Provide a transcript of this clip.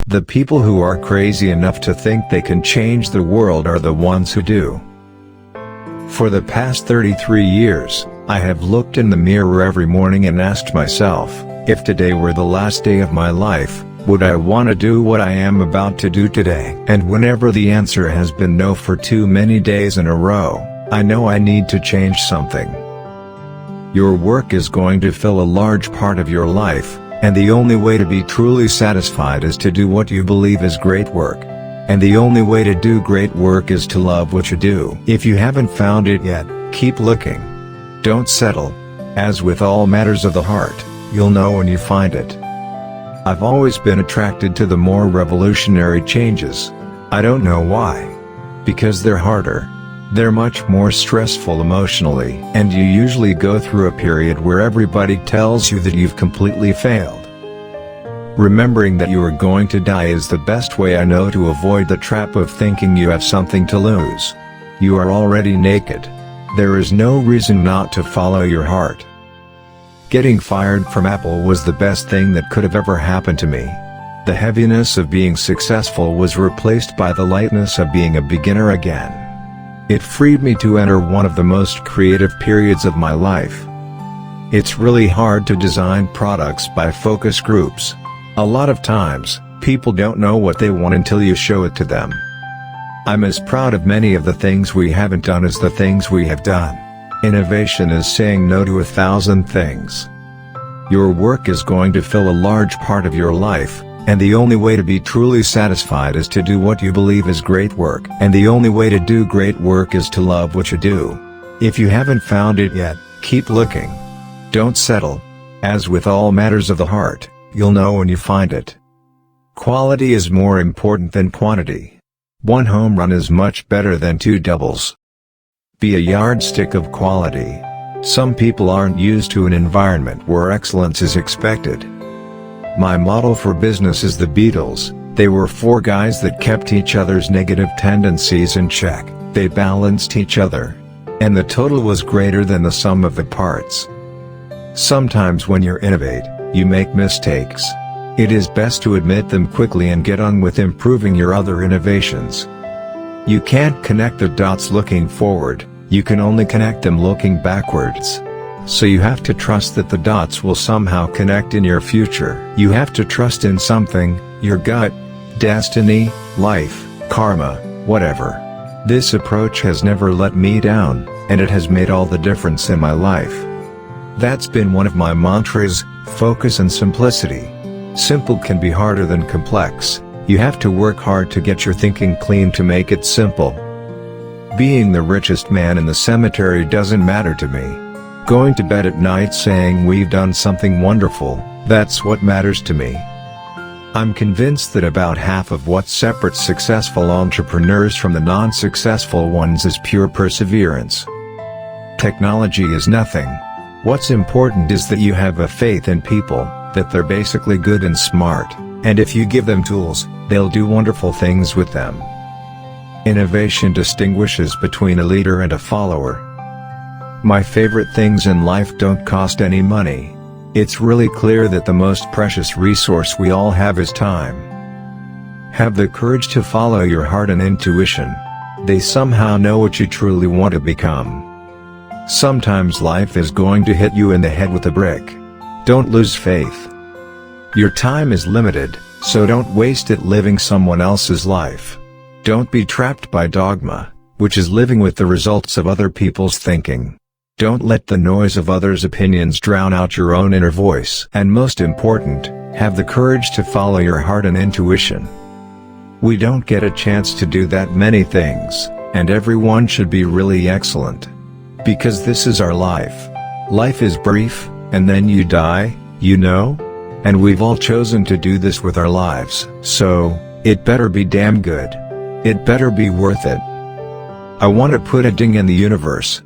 The people who are crazy enough to think they can change the world are the ones who do. For the past 33 years, I have looked in the mirror every morning and asked myself, if today were the last day of my life, would I want to do what I am about to do today? And whenever the answer has been no for too many days in a row, I know I need to change something. Your work is going to fill a large part of your life, and the only way to be truly satisfied is to do what you believe is great work. And the only way to do great work is to love what you do. If you haven't found it yet, keep looking. Don't settle. As with all matters of the heart, you'll know when you find it. I've always been attracted to the more revolutionary changes. I don't know why. Because they're harder. They're much more stressful emotionally, and you usually go through a period where everybody tells you that you've completely failed. Remembering that you are going to die is the best way I know to avoid the trap of thinking you have something to lose. You are already naked. There is no reason not to follow your heart. Getting fired from Apple was the best thing that could have ever happened to me. The heaviness of being successful was replaced by the lightness of being a beginner again. It freed me to enter one of the most creative periods of my life. It's really hard to design products by focus groups. A lot of times, people don't know what they want until you show it to them. I'm as proud of many of the things we haven't done as the things we have done. Innovation is saying no to 1,000 things. Your work is going to fill a large part of your life, and the only way to be truly satisfied is to do what you believe is great work. And the only way to do great work is to love what you do. If you haven't found it yet, keep looking. Don't settle. As with all matters of the heart, you'll know when you find it. Quality is more important than quantity. One home run is much better than 2 doubles. Be a yardstick of quality. Some people aren't used to an environment where excellence is expected. My model for business is the Beatles. They were 4 guys that kept each other's negative tendencies in check. They balanced each other. And the total was greater than the sum of the parts. Sometimes when you innovate, you make mistakes. It is best to admit them quickly and get on with improving your other innovations. You can't connect the dots looking forward, you can only connect them looking backwards. So you have to trust that the dots will somehow connect in your future. You have to trust in something, your gut, destiny, life, karma, whatever. This approach has never let me down, and it has made all the difference in my life. That's been one of my mantras, focus and simplicity. Simple can be harder than complex. You have to work hard to get your thinking clean to make it simple. Being the richest man in the cemetery doesn't matter to me. Going to bed at night saying we've done something wonderful, that's what matters to me. I'm convinced that about half of what separates successful entrepreneurs from the non-successful ones is pure perseverance. Technology is nothing. What's important is that you have a faith in people, that they're basically good and smart, and if you give them tools, they'll do wonderful things with them. Innovation distinguishes between a leader and a follower. My favorite things in life don't cost any money. It's really clear that the most precious resource we all have is time. Have the courage to follow your heart and intuition. They somehow know what you truly want to become. Sometimes life is going to hit you in the head with a brick. Don't lose faith. Your time is limited, so don't waste it living someone else's life. Don't be trapped by dogma, which is living with the results of other people's thinking. Don't let the noise of others' opinions drown out your own inner voice. And most important, have the courage to follow your heart and intuition. We don't get a chance to do that many things, and everyone should be really excellent. Because this is our life. Life is brief, and then you die, you know? And we've all chosen to do this with our lives. So, it better be damn good. It better be worth it. I want to put a ding in the universe,